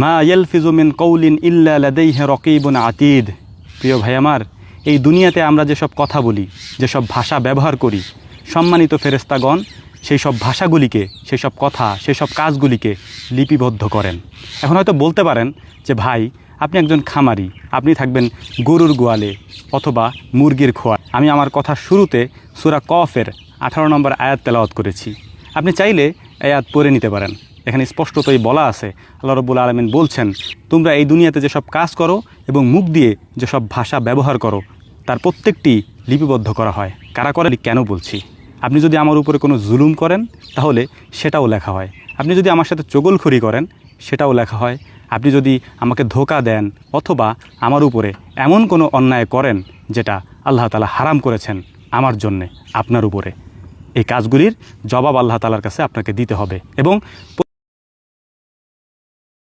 মা ইয়ালফিজু মিন কওলিন ইল্লা লাদাইহি রাকিবুন আতীদ। প্রিয় ভাই আমার, এই দুনিয়াতে আমরা যেসব কথা বলি, যেসব ভাষা ব্যবহার করি, সম্মানিত ফেরেশতাগণ সেই সব ভাষাগুলিকে, সেই সব কথা, সেই সব কাজগুলিকে লিপিবদ্ধ করেন। এখন হয়তো বলতে পারেন যে ভাই, আপনি একজন খামারি, আপনি থাকবেন গরুর গোয়ালে অথবা মুরগির খোয়ায়। আমি আমার কথার শুরুতে সূরা কফের 18 নম্বর আয়াত তেলাওয়াত করেছি। আপনি চাইলে আয়াত পড়ে নিতে পারেন। এখানে স্পষ্টতই বলা আছে, আল্লাহ রাব্বুল আলামিন বলছেন, তোমরা এই দুনিয়াতে যেসব কাজ করো এবং মুখ দিয়ে যেসব ভাষা ব্যবহার করো তার প্রত্যেকটি লিপিবদ্ধ করা হয়। কারা করে, কেন বলছি? আপনি যদি আমার উপরে কোনো জুলুম করেন তাহলে সেটাও লেখা হয়। আপনি যদি আমার সাথে চগলখড়ি করেন সেটাও লেখা হয়। আপনি যদি আমাকে ধোঁকা দেন অথবা আমার উপরে এমন কোনো অন্যায় করেন যেটা আল্লাহ তাআলা হারাম করেছেন আমার জন্যে, আপনার উপরে, এই কাজগুলির জবাব আল্লাহ তাআলার কাছে আপনাকে দিতে হবে। এবং